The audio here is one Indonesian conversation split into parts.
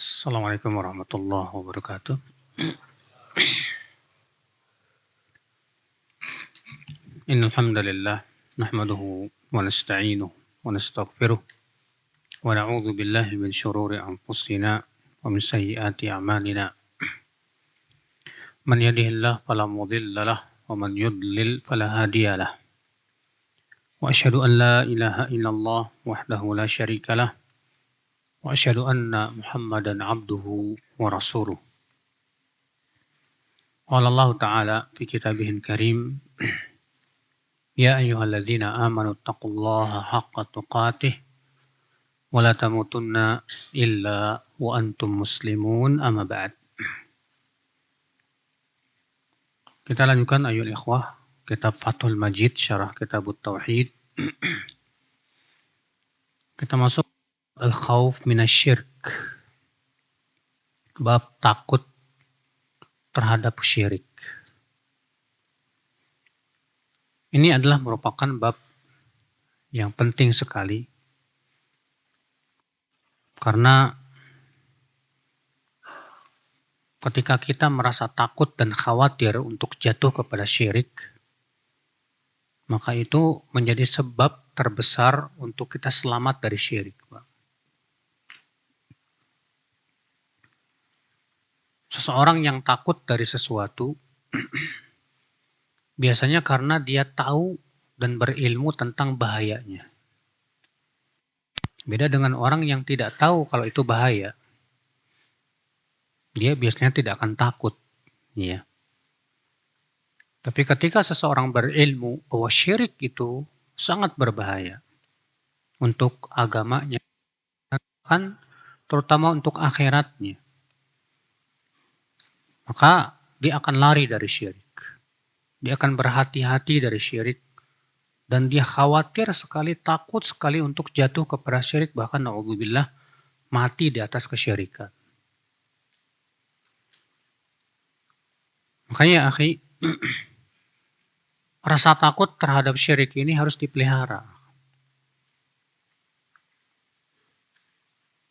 Assalamualaikum warahmatullahi wabarakatuh. Innal hamdalillah nahmaduhu wa nasta'inuhu wa nastaghfiruh wa na'udzu billahi min shururi anfusina wa min sayyiati a'malina. Man yahdihillahu fala mudilla lahu wa man yudlil fala hadiya lahu. Wa asyhadu an la ilaha illallah wahdahu la syarika lah wa asyhadu anna Muhammadan abduhu wa rasuluh. Qala Allah Ta'ala fi kitabihil karim, Ya ayyuhalladzina amanu taqullaha haqqa tuqatih wa la tamutunna illa wa antum muslimun, amma ba'd. Kita lanjutkan ayol ikhwah kitab Fathul Majid syarah Kitabut Tauhid. Kita masuk al-khauf minasyirk, bab takut terhadap syirik. Ini adalah merupakan bab yang penting sekali karena ketika kita merasa takut dan khawatir untuk jatuh kepada syirik, maka itu menjadi sebab terbesar untuk kita selamat dari syirik. Seseorang yang takut dari sesuatu biasanya karena dia tahu dan berilmu tentang bahayanya. Beda dengan orang yang tidak tahu kalau itu bahaya. Dia biasanya tidak akan takut. Ya. Tapi ketika seseorang berilmu bahwa syirik itu sangat berbahaya untuk agamanya, terutama untuk akhiratnya, maka dia akan lari dari syirik. Dia akan berhati-hati dari syirik. Dan dia khawatir sekali, takut sekali untuk jatuh kepada syirik. Bahkan na'udzubillah, mati di atas kesyirikan. Makanya akhi, rasa takut terhadap syirik ini harus dipelihara.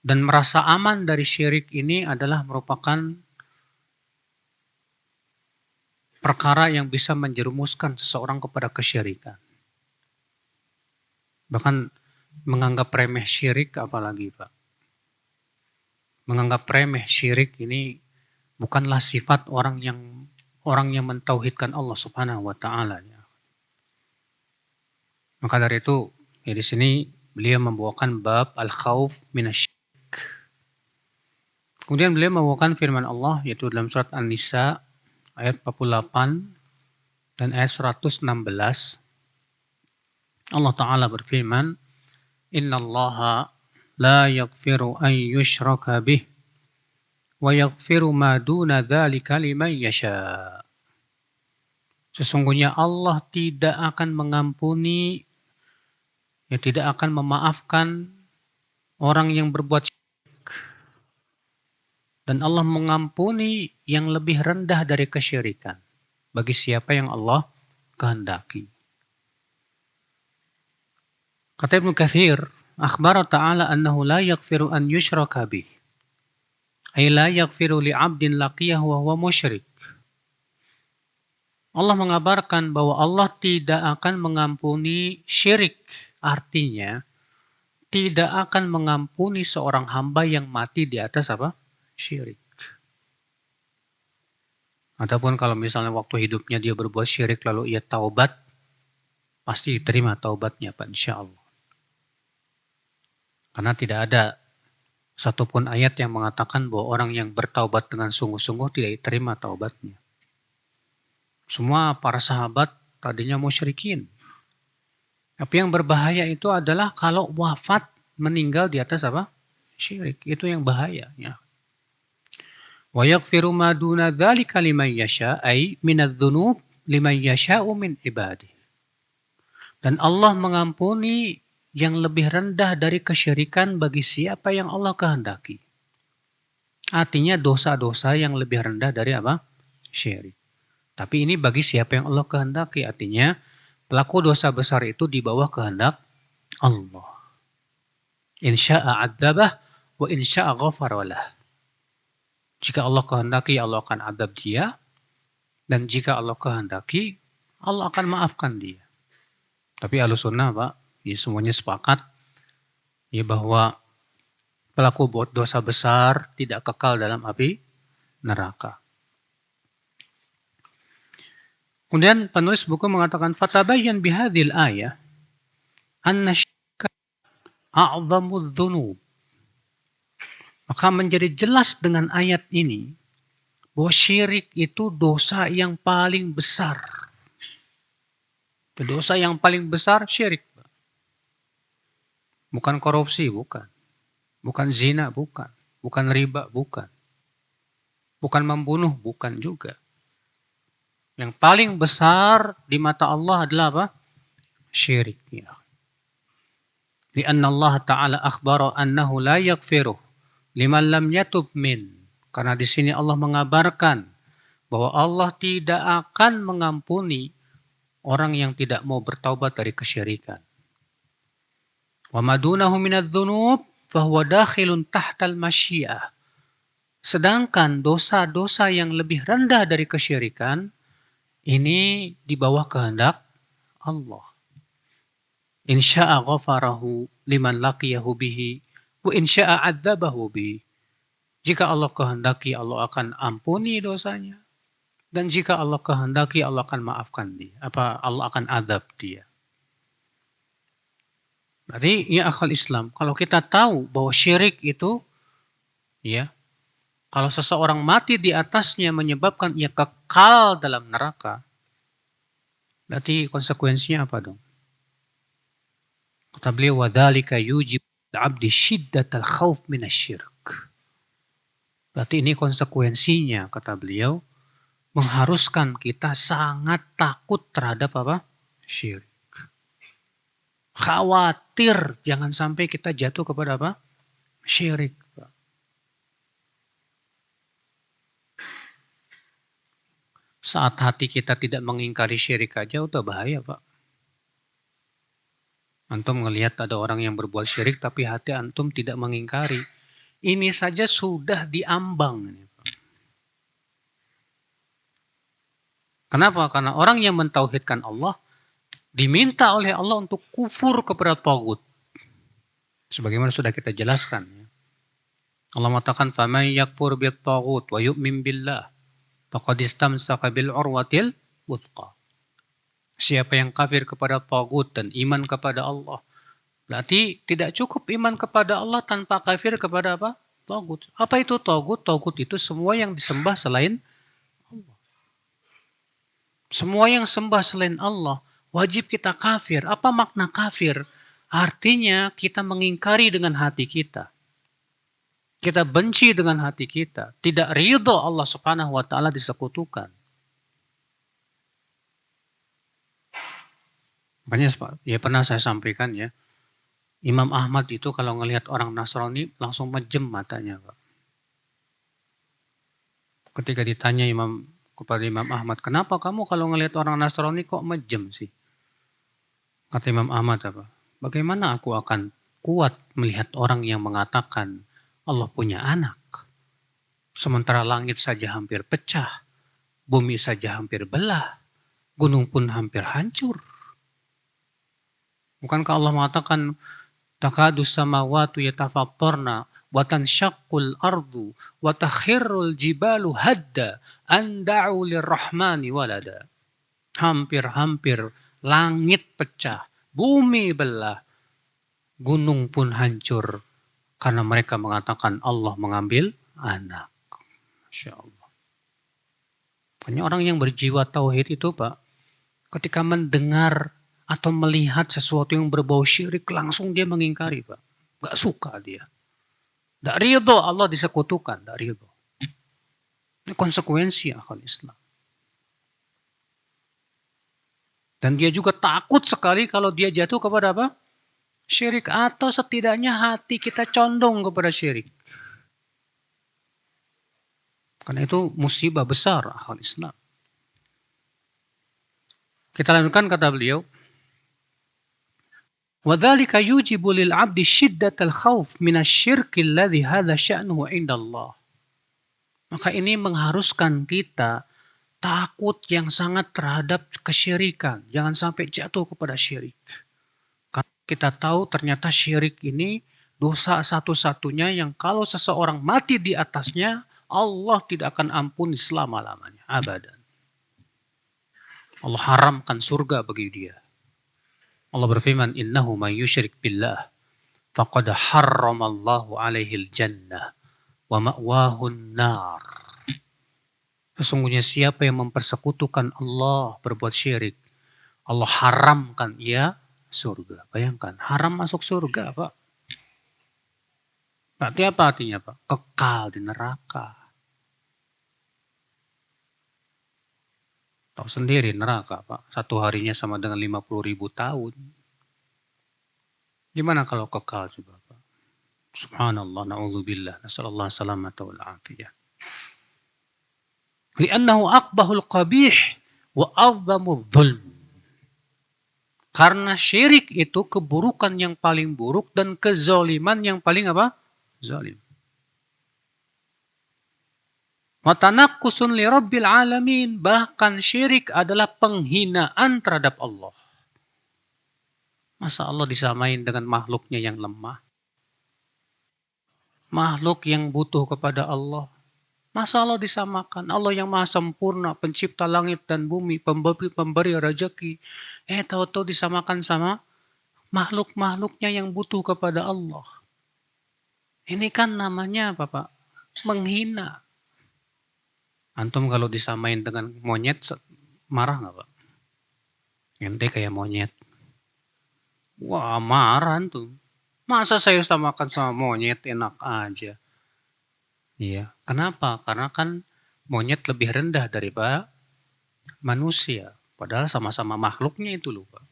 Dan merasa aman dari syirik ini adalah merupakan perkara yang bisa menjerumuskan seseorang kepada kesyirikan. Bahkan menganggap remeh syirik apalagi, Pak. Menganggap remeh syirik ini bukanlah sifat orang yang mentauhidkan Allah Subhanahu wa taala. Maka dari itu, di sini beliau membawakan bab al-khauf minasyirik. Kemudian beliau membawakan firman Allah yaitu dalam surat An-Nisa ayat 48 dan ayat 116. Allah Ta'ala berfirman, Innallaha la yaghfiru an yushraka bih wa yaghfiru ma duna dzalika liman yasha. Sesungguhnya Allah tidak akan mengampuni, tidak akan memaafkan orang yang berbuat syirik. Dan Allah mengampuni yang lebih rendah dari kesyirikan bagi siapa yang Allah kehendaki. Kata Ibnu Katsir, akhbara ta'ala annahu la yaghfiru an yushraka bih. Ay la yaghfiru li 'abdin laqiyahu wa huwa musyrik. Allah mengabarkan bahwa Allah tidak akan mengampuni syirik. Artinya, tidak akan mengampuni seorang hamba yang mati di atas apa? Syirik. Adapun kalau misalnya waktu hidupnya dia berbuat syirik lalu ia taubat, pasti diterima taubatnya, Pak, insya Allah. Karena tidak ada satupun ayat yang mengatakan bahwa orang yang bertaubat dengan sungguh-sungguh tidak diterima taubatnya. Semua para sahabat tadinya musyrikin. Tapi yang berbahaya itu adalah kalau wafat meninggal di atas apa? Syirik. Itu yang bahaya. Ya. Wa yaghfiru ma duna dzalika liman yasha ay minadz-dzunub liman yasha'u min ibadihi. Dan Allah mengampuni yang lebih rendah dari kesyirikan bagi siapa yang Allah kehendaki. Artinya dosa-dosa yang lebih rendah dari apa? Syirik. Tapi ini bagi siapa yang Allah kehendaki. Artinya pelaku dosa besar itu di bawah kehendak Allah. Insya'a adzabah wa insya'a ghafara lah. Jika Allah kehendaki, Allah akan adab dia. Dan jika Allah kehendaki, Allah akan maafkan dia. Tapi Ahlussunnah, Pak, ya semuanya sepakat ya bahwa pelaku dosa besar tidak kekal dalam api neraka. Kemudian penulis buku mengatakan fatabayyan bihadhil ayah anna syirka a'zamudz dzunub. Maka menjadi jelas dengan ayat ini bahwa syirik itu dosa yang paling besar. Dosa yang paling besar syirik. Bukan korupsi, bukan. Bukan zina, bukan. Bukan riba, bukan. Bukan membunuh, bukan juga. Yang paling besar di mata Allah adalah apa? Syirik. Lianna Allah Ta'ala akhbara annahu la yaghfiruh liman lam yatub min. Karena di sini Allah mengabarkan bahwa Allah tidak akan mengampuni orang yang tidak mau bertaubat dari kesyirikan. Wa madunahu minadz-dzunub fahuwa dakhilun tahtal masyiah. Sedangkan dosa-dosa yang lebih rendah dari kesyirikan ini di bawah kehendak Allah. Insya'a ghafarahu liman laqiyahu bihi wa insya'a adzabahu bihi. Jika Allah kehendaki, Allah akan ampuni dosanya. Dan jika Allah kehendaki, Allah akan maafkan dia. Allah akan azab dia. Berarti ya akhal Islam, kalau kita tahu bahwa syirik itu, ya, kalau seseorang mati di atasnya menyebabkan ia kekal dalam neraka, berarti konsekuensinya apa dong? Kata beliau, وَذَلِكَ يُوجِبُ الْعَبْدِ شِدَّةَ الْخَوْفِ مِنَ الشِّرْكِ. Berarti ini konsekuensinya, kata beliau, mengharuskan kita sangat takut terhadap apa? Syirik. Khawatir jangan sampai kita jatuh kepada apa? Syirik. Saat hati kita tidak mengingkari syirik aja udah bahaya, Pak. Antum ngelihat ada orang yang berbuat syirik tapi hati antum tidak mengingkari. Ini saja sudah diambang. Kenapa? Karena orang yang mentauhidkan Allah diminta oleh Allah untuk kufur kepada tagut. Sebagaimana sudah kita jelaskan. Allah mengatakan, فَمَنْ يَكْفُرْ بِالطَّاغُوتِ وَيُؤْمِنْ بِاللَّهِ فَقَدْ اسْتَمْسَكَ بِالْعُرْوَةِ الْوُثْقَى. Siapa yang kafir kepada tagut dan iman kepada Allah. Berarti tidak cukup iman kepada Allah tanpa kafir kepada apa? Tagut. Apa itu tagut? Tagut itu semua yang disembah selain Allah. Semua yang sembah selain Allah wajib kita kafir. Apa makna kafir? Artinya kita mengingkari dengan hati kita. Kita benci dengan hati kita. Tidak ridho Allah Subhanahu wa taala disekutukan. Makanya ya pernah saya sampaikan ya. Imam Ahmad itu kalau ngelihat orang Nasrani langsung mejem matanya, Pak. Ketika ditanya kepada Imam Ahmad, kenapa kamu kalau ngelihat orang Nasrani kok mejem sih? Kata Imam Ahmad apa? Bagaimana aku akan kuat melihat orang yang mengatakan Allah punya anak. Sementara langit saja hampir pecah, bumi saja hampir belah, gunung pun hampir hancur. Bukankah Allah mengatakan takadus samawati yatafattarna wa tanshaqqul ardu wa takhirrul jibalu hadda an da'u lirrahmani walada. Hampir-hampir langit pecah, bumi belah, gunung pun hancur karena mereka mengatakan Allah mengambil anak. Masya Allah. Banyak orang yang berjiwa tauhid itu, Pak, ketika mendengar atau melihat sesuatu yang berbau syirik, langsung dia mengingkari, Pak. Gak suka dia. Gak ridho Allah disekutukan, gak ridho. Ini konsekuensi akal Islam. Dan dia juga takut sekali kalau dia jatuh kepada apa? Syirik. Atau setidaknya hati kita condong kepada syirik. Karena itu musibah besar akal Islam. Kita lanjutkan kata beliau. وَذَلِكَ يُوجِبُ لِلْعَبْدِ شِدَّةَ الْخَوْفِ مِنَ الشِّرْكِ الَّذِي هَذَا شَأْنُهُ عِنْدَ اللَّهِ. Maka ini mengharuskan kita takut yang sangat terhadap kesyirikan. Jangan sampai jatuh kepada syirik. Karena kita tahu ternyata syirik ini dosa satu-satunya yang kalau seseorang mati di atasnya, Allah tidak akan ampuni selama-lamanya. Abadan. Allah haramkan surga bagi dia. Allah berfirman, innahu man yusyrik billah faqad harramallahu alaihil jannah wa ma'wahun nar. Sesungguhnya siapa yang mempersekutukan Allah berbuat syirik, Allah haramkan ia surga. Bayangkan, haram masuk surga, Pak. Berarti apa artinya, Pak? Kekal di neraka. Tahu sendiri neraka, Pak. Satu harinya sama dengan 50.000 tahun. Gimana kalau kekal coba, Pak? Subhanallah, na'udzubillah, nasallallahu salamata wal afiyah. Li'annahu aqbahul qabih wa a'zamul dhulm. Karena syirik itu keburukan yang paling buruk dan kezaliman yang paling apa? Zalim. Wa tanaqqusun li rabbil alamin. Bahkan syirik adalah penghinaan terhadap Allah. Masa Allah disamain dengan makhluknya yang lemah? Makhluk yang butuh kepada Allah. Masa Allah disamakan? Allah yang maha sempurna, pencipta langit dan bumi, pemberi rezeki. Tahu-tahu disamakan sama makhluk-makhluknya yang butuh kepada Allah. Ini kan namanya apa, Pak? Menghina. Antum kalau disamain dengan monyet, marah nggak, Pak? Ente kayak monyet. Wah, marah antum. Masa saya samakan sama monyet, enak aja. Iya, kenapa? Karena kan monyet lebih rendah daripada manusia. Padahal sama-sama makhluknya itu loh, Pak.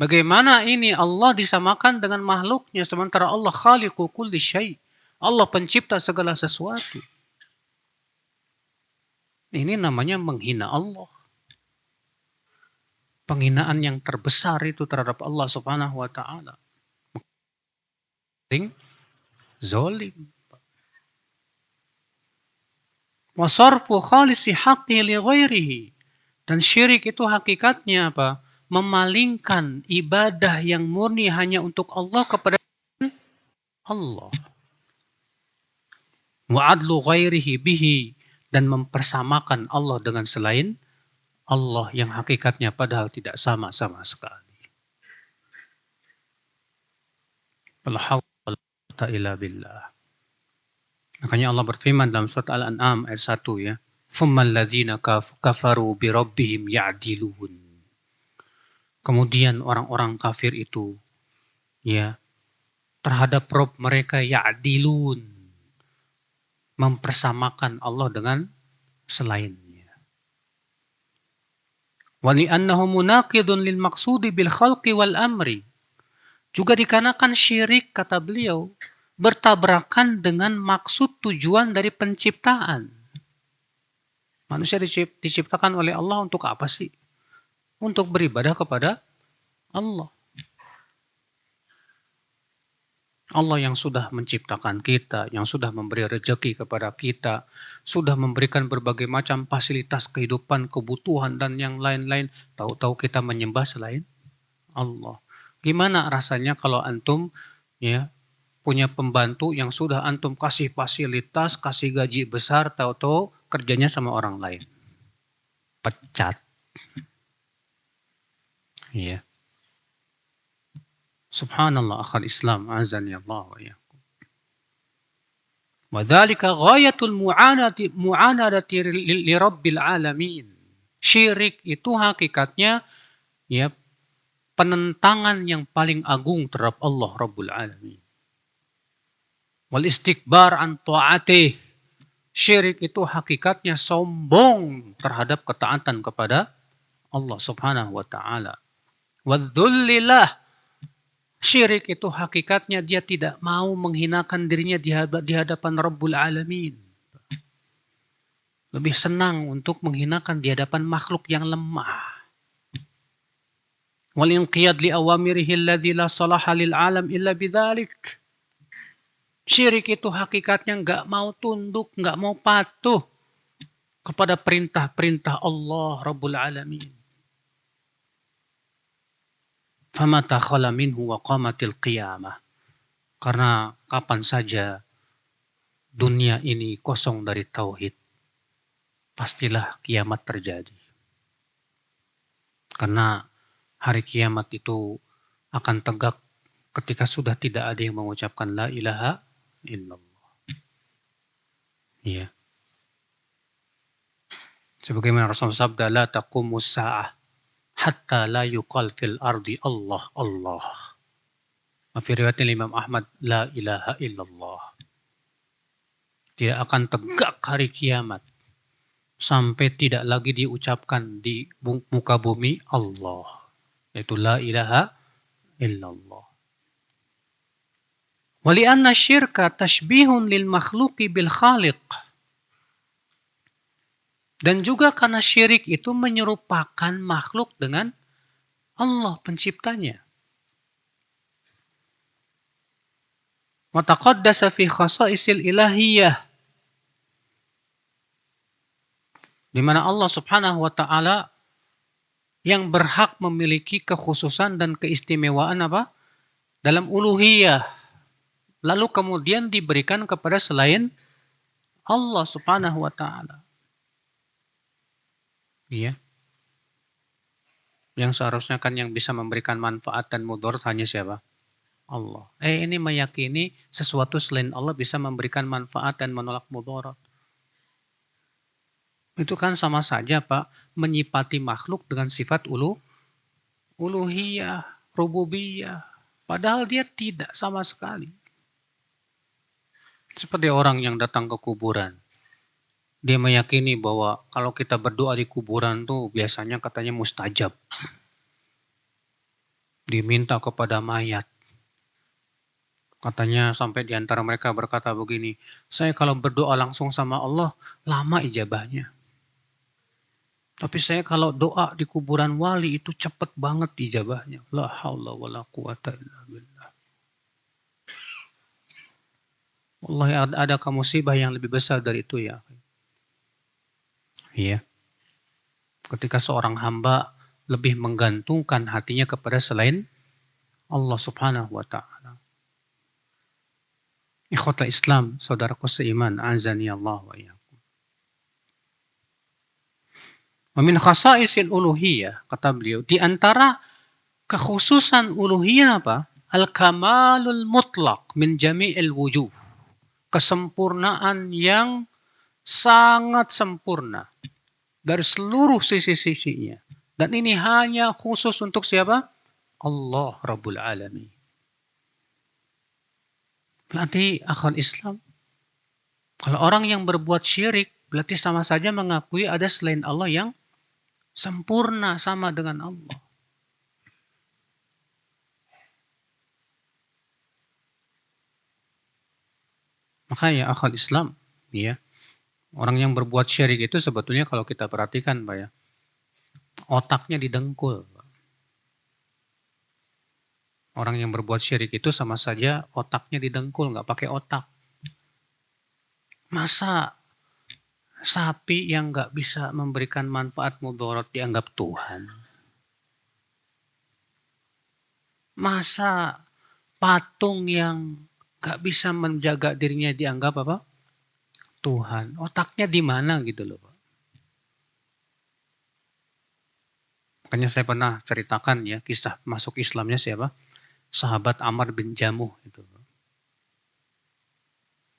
Bagaimana ini Allah disamakan dengan makhluknya sementara Allah khaliqu kulli syai'. Allah pencipta segala sesuatu. Ini namanya menghina Allah. Penghinaan yang terbesar itu terhadap Allah Subhanahu wa taala. Zolim. Wasarfu khalisi haqqi li ghairihi. Dan syirik itu hakikatnya apa? Memalingkan ibadah yang murni hanya untuk Allah kepada Allah. Wa adlu ghairihi bihi. Dan mempersamakan Allah dengan selain Allah yang hakikatnya padahal tidak sama-sama sekali. La haula wala illa billah. Makanya Allah berfirman dalam surat Al-An'am ayat 1 ya. Tsummal ladzina kafaru bi rabbihim ya'dilun. Kemudian orang-orang kafir itu ya terhadap Rabb mereka ya'dilun, mempersamakan Allah dengan selainnya. Wa li'annahu munaqidun lil maqsudi bil khalqi wal amri. Juga dikarenakan syirik, kata beliau, bertabrakan dengan maksud tujuan dari penciptaan. Manusia diciptakan oleh Allah untuk apa sih? Untuk beribadah kepada Allah. Allah yang sudah menciptakan kita, yang sudah memberi rezeki kepada kita, sudah memberikan berbagai macam fasilitas kehidupan, kebutuhan, dan yang lain-lain. Tahu-tahu kita menyembah selain Allah. Gimana rasanya kalau antum ya punya pembantu yang sudah antum kasih fasilitas, kasih gaji besar, tahu-tahu kerjanya sama orang lain. Pecat. Iya. Subhanallah akhal Islam azani Allah wa iyyakum. Wa dzalika ghayatul mu'anadati li rabbil alamin. Syirik itu hakikatnya ya penentangan yang paling agung terhadap Allah Rabbul Alamin. Wal istikbar an ta'atih. Syirik itu hakikatnya sombong terhadap ketaatan kepada Allah Subhanahu wa taala. Wadzullillah. Syirik itu hakikatnya dia tidak mau menghinakan dirinya di hadapan Rabbul Alamin. Lebih senang untuk menghinakan di hadapan makhluk yang lemah. Wal inqiyad li awamirihi alladzi la salaha lil alam illa bidzalik. Syirik itu hakikatnya nggak mau tunduk, nggak mau patuh kepada perintah-perintah Allah Rabbul Alamin. Famata khala minhu wa qamatil qiyamah. Karena kapan saja dunia ini kosong dari tauhid, pastilah kiamat terjadi. Karena hari kiamat itu akan tegak ketika sudah tidak ada yang mengucapkan la ilaha illallah. Iya. Sebagaimana Rasulullah sabda, la taqumus sa'ah hatta la yuqal fil ardi Allah Allah. Fi riwayat Imam Ahmad, la ilaha illallah. Tidak akan tegak hari kiamat sampai tidak lagi diucapkan di muka bumi Allah. Yaitu la ilaha illallah. Walianna syirka tashbihun lil makhluqi bil khaliq. Dan juga karena syirik itu menyerupakan makhluk dengan Allah penciptanya. Wa taqaddasa fi khasa'isil ilahiyah. Di mana Allah Subhanahu wa taala yang berhak memiliki kekhususan dan keistimewaan apa? Dalam uluhiyah. Lalu kemudian diberikan kepada selain Allah Subhanahu wa taala. Iya. Yang seharusnya kan yang bisa memberikan manfaat dan mudarat hanya siapa? Allah. Ini meyakini sesuatu selain Allah bisa memberikan manfaat dan menolak mudarat. Itu kan sama saja Pak, menyifati makhluk dengan sifat uluhiyah, rububiyah. Padahal dia tidak sama sekali. Seperti orang yang datang ke kuburan. Dia meyakini bahwa kalau kita berdoa di kuburan tuh biasanya katanya mustajab. Diminta kepada mayat. Katanya sampai di antara mereka berkata begini, saya kalau berdoa langsung sama Allah, lama ijabahnya. Tapi saya kalau doa di kuburan wali itu cepat banget ijabahnya. La haula wa la quwata illa billah. Wallahi ada musibah yang lebih besar dari itu ya. Iya. Ketika seorang hamba lebih menggantungkan hatinya kepada selain Allah Subhanahu wa taala. Ikhwatal Islam, saudaraku seiman, azani Allah wa iyyakum. Wa min khasa'isil uluhiyah, kata beliau, di antara kekhususan uluhiyah apa? Al-kamalul mutlaq min jami'il wujuh. Kesempurnaan yang sangat sempurna dari seluruh sisi-sisinya. Dan ini hanya khusus untuk siapa? Allah Rabbul Alamin. Berarti akhwat Islam, kalau orang yang berbuat syirik, berarti sama saja mengakui ada selain Allah yang sempurna sama dengan Allah. Makanya akhwat Islam, ya, orang yang berbuat syirik itu sebetulnya kalau kita perhatikan Pak ya, otaknya didengkul. Orang yang berbuat syirik itu sama saja otaknya didengkul, nggak pakai otak. Masa sapi yang nggak bisa memberikan manfaat mudarat dianggap Tuhan? Masa patung yang nggak bisa menjaga dirinya dianggap apa? Tuhan. Otaknya di mana gitu loh Pak. Makanya saya pernah ceritakan ya kisah masuk Islamnya siapa? Sahabat Amr bin Jamuh itu.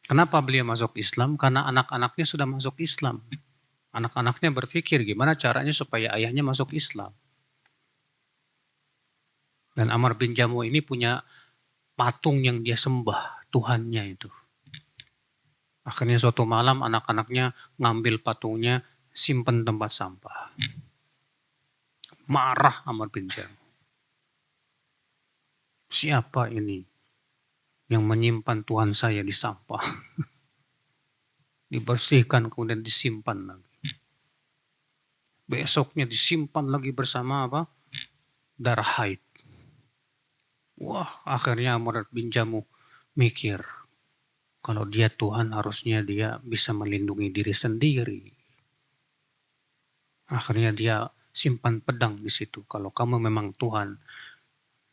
Kenapa beliau masuk Islam? Karena anak-anaknya sudah masuk Islam. Anak-anaknya berpikir gimana caranya supaya ayahnya masuk Islam. Dan Amr bin Jamuh ini punya patung yang dia sembah, Tuhannya itu. Akhirnya suatu malam anak-anaknya ngambil patungnya, simpen tempat sampah. Marah Amr bin Jamuh. Siapa ini yang menyimpan Tuhan saya di sampah? Dibersihkan kemudian disimpan lagi. Besoknya disimpan lagi bersama apa? Darah haid. Wah, akhirnya Amr bin Jamuh mikir. Kalau dia Tuhan harusnya dia bisa melindungi diri sendiri. Akhirnya dia simpan pedang di situ. Kalau kamu memang Tuhan,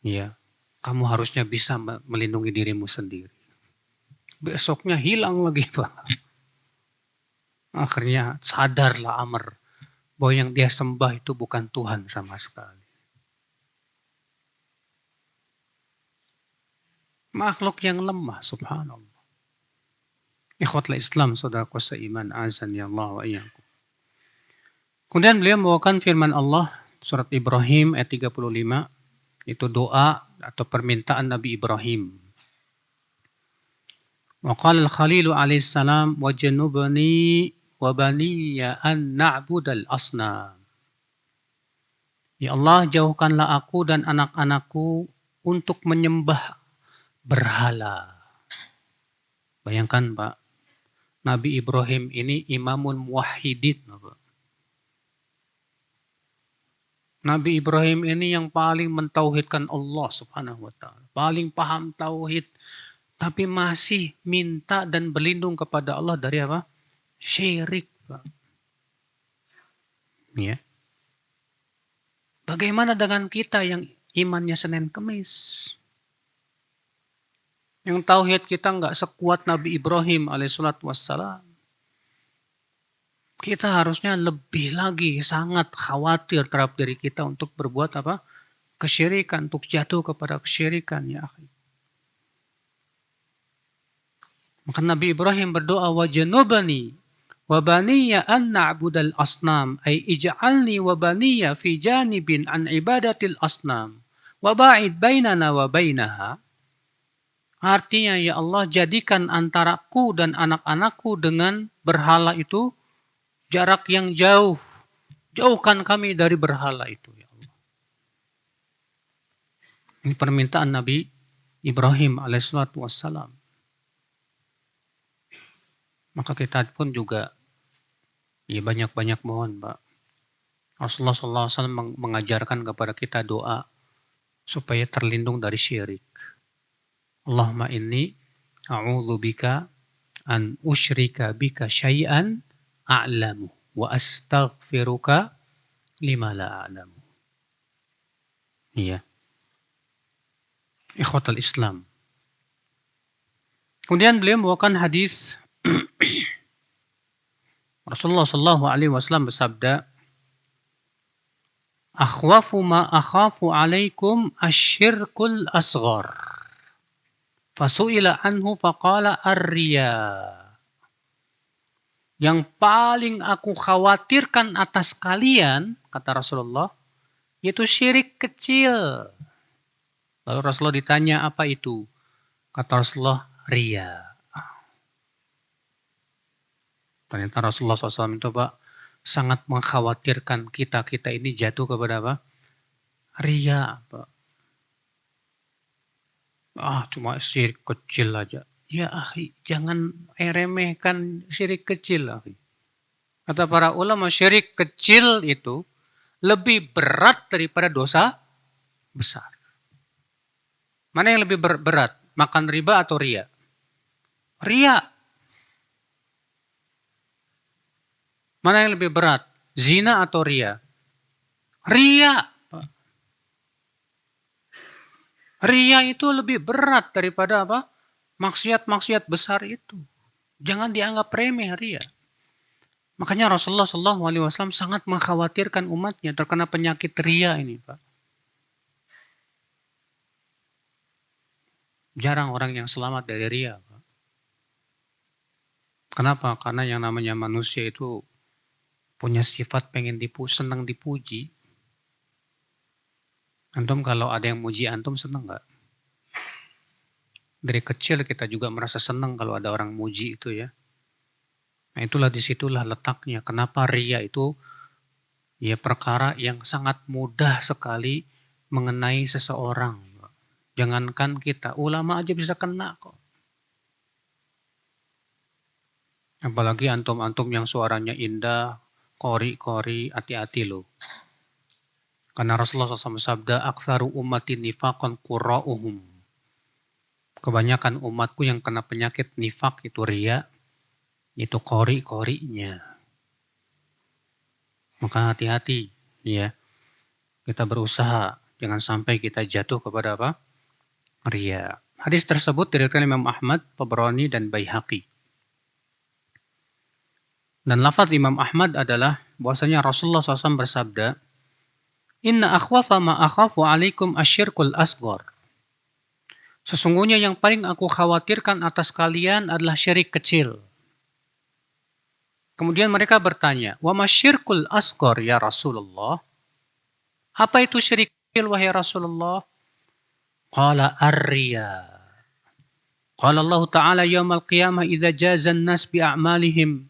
ya, kamu harusnya bisa melindungi dirimu sendiri. Besoknya hilang lagi, Pak. Akhirnya sadarlah Amr bahwa yang dia sembah itu bukan Tuhan sama sekali. Makhluk yang lemah, subhanallah. Ikhwatul Islam, saudaraku seiman, azan ya Allah wa iyyakum. Kemudian beliau membawakan firman Allah, surat Ibrahim ayat 35, itu doa atau permintaan Nabi Ibrahim. Wa qala al-Khalil alaihi salam wajnubni wa baniya an na'budal asnam. Ya Allah, jauhkanlah aku dan anak-anakku untuk menyembah berhala. Bayangkan Pak, Nabi Ibrahim ini imamun muwahhidin. Nabi Ibrahim ini yang paling mentauhidkan Allah subhanahu wa ta'ala. Paling paham tauhid. Tapi masih minta dan berlindung kepada Allah dari apa? Syirik. Pak. Ya. Bagaimana dengan kita yang imannya Senin Kemis? Yang tauhid kita nggak sekuat Nabi Ibrahim alaihissalatu wassalam. Kita harusnya lebih lagi sangat khawatir terhadap diri kita untuk berbuat apa? Kesyirikan, untuk jatuh kepada kesyirikan ya. Maka Nabi Ibrahim berdoa wajnubni wa baniya an na'budal asnam ay ij'alni wa baniya fi janibin an ibadatil asnam wa ba'id bainana wa bainaha. Artinya ya Allah, jadikan antaraku dan anak-anakku dengan berhala itu jarak yang jauh. Jauhkan kami dari berhala itu ya Allah. Ini permintaan Nabi Ibrahim alaihissalatu wassalam. Maka kita pun juga ya banyak-banyak mohon Pak. Rasulullah SAW mengajarkan kepada kita doa supaya terlindung dari syirik. Allahumma inni a'udzubika an usyrika bika syai'an a'lamu wa astaghfiruka lima la a'lamu. Iya. Ikhwatul Islam. Kemudian beliau membawakan hadis Rasulullah SAW bersabda, akhwafu ma akhafu alaikum asyirkul asghar. Fasu'ila anhu faqala ar-riya. Yang paling aku khawatirkan atas kalian, kata Rasulullah, yaitu syirik kecil. Lalu Rasulullah ditanya apa itu? Kata Rasulullah, riya. Ternyata Rasulullah SAW itu Pak, sangat mengkhawatirkan kita ini jatuh kepada apa? Riya, Pak. Cuma syirik kecil aja. Ya akhi, jangan remehkan syirik kecil, akhi. Kata para ulama, syirik kecil itu lebih berat daripada dosa besar. Mana yang lebih berat? Makan riba atau riya? Riya. Mana yang lebih berat? Zina atau riya? Riya. Riya itu lebih berat daripada apa? Maksiat-maksiat besar itu. Jangan dianggap remeh riya. Makanya Rasulullah SAW sangat mengkhawatirkan umatnya terkena penyakit riya ini, Pak. Jarang orang yang selamat dari riya, Pak. Kenapa? Karena yang namanya manusia itu punya sifat pengen senang dipuji. Antum kalau ada yang muji antum senang nggak? Dari kecil kita juga merasa senang kalau ada orang muji itu ya. Nah itulah disitulah letaknya. Kenapa riya itu ya perkara yang sangat mudah sekali mengenai seseorang. Jangankan kita, ulama aja bisa kena kok. Apalagi antum-antum yang suaranya indah, kori-kori, hati-hati loh. Karena Rasulullah SAW sabda, aksaru ummatin nifaqan qura'uhum. Kebanyakan umatku yang kena penyakit nifak itu ria, itu kori-korinya. Maka hati-hati ya. Kita berusaha jangan sampai kita jatuh kepada apa? Ria. Hadis tersebut diriwayatkan Imam Ahmad, Tabrani dan Baihaqi. Dan lafaz Imam Ahmad adalah bahwasanya Rasulullah SAW bersabda, "Inna akhwafa ma akhafu alaikum asyirkul asghar." Sesungguhnya yang paling aku khawatirkan atas kalian adalah syirik kecil. Kemudian mereka bertanya, "Wa masyirkul asghar ya Rasulullah?" Apa itu syirik kecil wahai Rasulullah? Qala ar-riya. Qala Allah Ta'ala yaumal qiyamah idza jaza an-nas bi a'malihim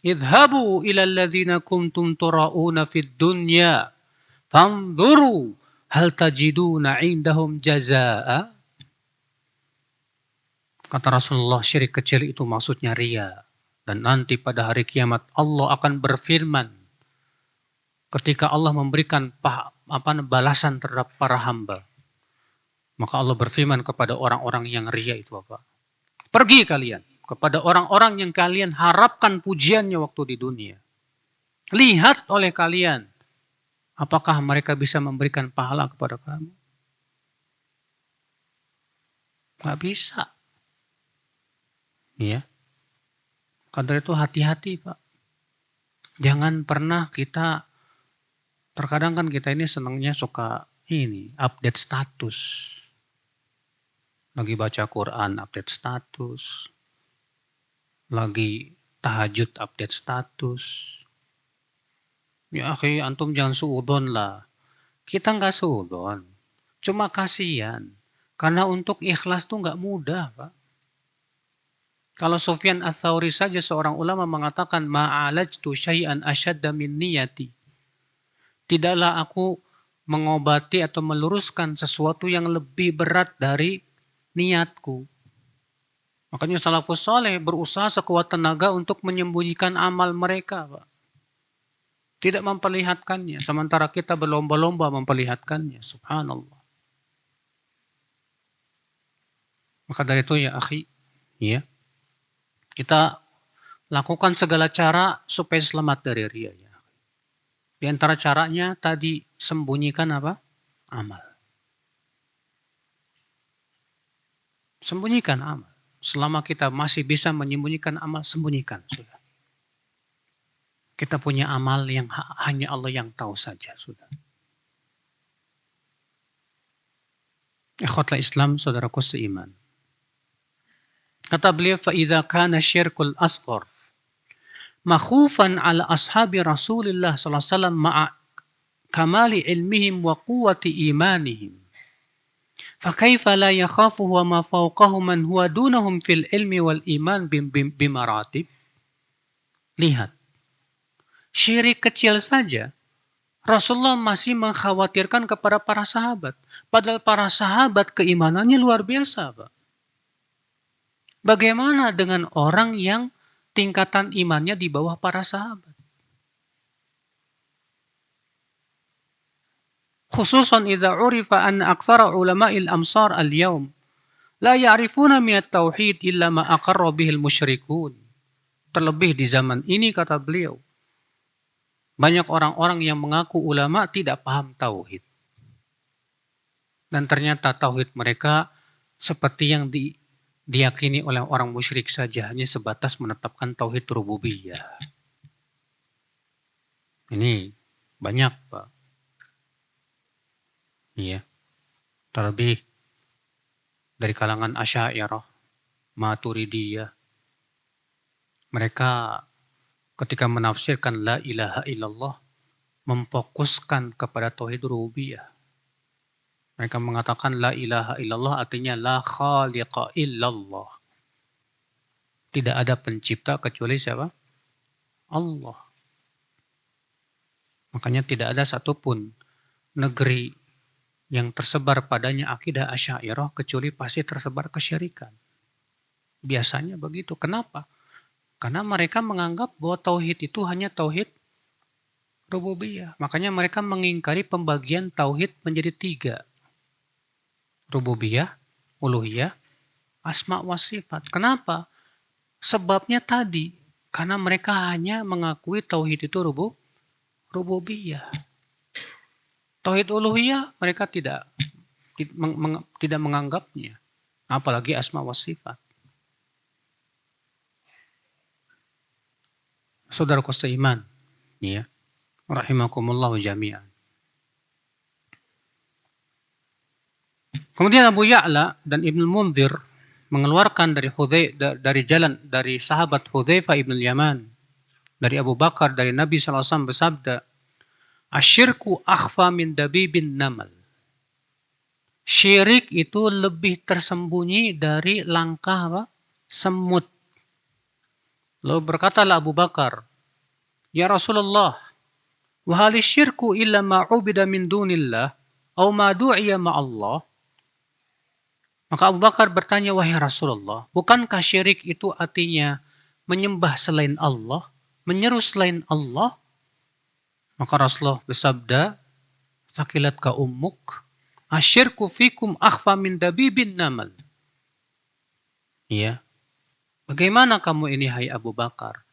idhabu ila alladhina kuntum tura'una fid dunya fanzuru hal tajiduna indahum jazaa'a. Kata Rasulullah, syirik kecil itu maksudnya riya. Dan nanti pada hari kiamat Allah akan berfirman ketika Allah memberikan balasan terhadap para hamba. Maka Allah berfirman kepada orang-orang yang riya itu apa? Pergi kalian kepada orang-orang yang kalian harapkan pujiannya waktu di dunia. Lihat oleh kalian apakah mereka bisa memberikan pahala kepada kamu. Gak bisa. Ya. Karena itu hati-hati Pak. Jangan pernah kita, terkadang kan kita ini senangnya suka update status. Lagi baca Quran, update status. Lagi tahajud, update status. Ya akhi, antum jangan suudon lah. Kita nggak suudon. Cuma kasihan. Karena untuk ikhlas tuh nggak mudah Pak. Kalau Sufyan Ats-Tsauri saja seorang ulama mengatakan ma'alajtu syai'an asyadda min niyati. Tidaklah aku mengobati atau meluruskan sesuatu yang lebih berat dari niatku. Makanya salafus saleh berusaha sekuat tenaga untuk menyembunyikan amal mereka, Pak. Tidak memperlihatkannya, sementara kita berlomba-lomba memperlihatkannya. Subhanallah. Maka dari itu ya akhi, ya, kita lakukan segala cara supaya selamat dari riya. Ya. Di antara caranya tadi sembunyikan apa? Amal. Sembunyikan amal. Selama kita masih bisa menyembunyikan amal, sembunyikan. Sudah. Kita punya amal yang hanya Allah yang tahu saja. Sudah. Ikhwatlah Islam, saudaraku seiman. Kata beliau, فَإِذَا كَانَ الشِّرْكُ الْأَصْغَرُ مَخُوفًا عَلَى أَصْحَابِ رَسُولِ اللَّهِ صلى الله عليه وسلم مَعَ كَمَالِ عِلْمِهِمْ وَقُوَّةِ إِيمَانِهِمْ فَكَيْفَ لَا يَخَافُ وَمَا فَوْقَهُ مَنْ هُوَ دُونَهُمْ فِي الْعِلْمِ وَالْإِيمَانِ بِمَرَاتِبِ. Lihat, syirik kecil saja Rasulullah masih mengkhawatirkan kepada para sahabat. Padahal para sahabat keimanannya luar biasa, Pak. Bagaimana dengan orang yang tingkatan imannya di bawah para sahabat? Khususan idza urifa an aktsara ulama'il amsar al-yaum la ya'rifuna min at-tauhid illa ma aqarra bihil musyrikun. Terlebih di zaman ini kata beliau, banyak orang-orang yang mengaku ulama tidak paham tauhid. Dan ternyata tauhid mereka seperti yang diyakini oleh orang musyrik saja, hanya sebatas menetapkan tauhid rububiyah. Ini banyak, Pak. Iya. Terlebih dari kalangan Asy'ariyah, Maturidiyah. Mereka ketika menafsirkan la ilaha illallah memfokuskan kepada tauhid rububiyah. Mereka mengatakan la ilaha illallah artinya la khaliqa illallah. Tidak ada pencipta kecuali siapa? Allah. Makanya tidak ada satupun negeri yang tersebar padanya akidah Asy'ariyah kecuali pasti tersebar kesyirikan. Biasanya begitu. Kenapa? Karena mereka menganggap bahwa tauhid itu hanya tauhid rububiyah. Makanya mereka mengingkari pembagian tauhid menjadi 3. Rububiyah, uluhiyah, asma wa sifat. Kenapa? Sebabnya tadi, karena mereka hanya mengakui tauhid itu rububiyah. Tauhid uluhiyah mereka tidak menganggapnya, apalagi asma wa sifat. Saudaraku seiman, ya, rahimakumullah jami'an. Kemudian Abu Ya'la dan Ibnu Munzir mengeluarkan dari sahabat Hudzaifah ibn Yaman, dari Abu Bakar, dari Nabi SAW bersabda, asyirku akhfa min dabibin namal. Syirik itu lebih tersembunyi dari langkah semut. Lalu berkatalah Abu Bakar, ya Rasulullah, wa hal syirku illa ma'ubida min dunillah, au ma du'iya ma'allah. Maka Abu Bakar bertanya, wahai Rasulullah, bukankah syirik itu artinya menyembah selain Allah, menyeru selain Allah? Maka Rasulullah bersabda, sakilatka ummuk, asyirku fikum akhfa min dabibin namal. Ya. Bagaimana kamu ini, hai Abu Bakar?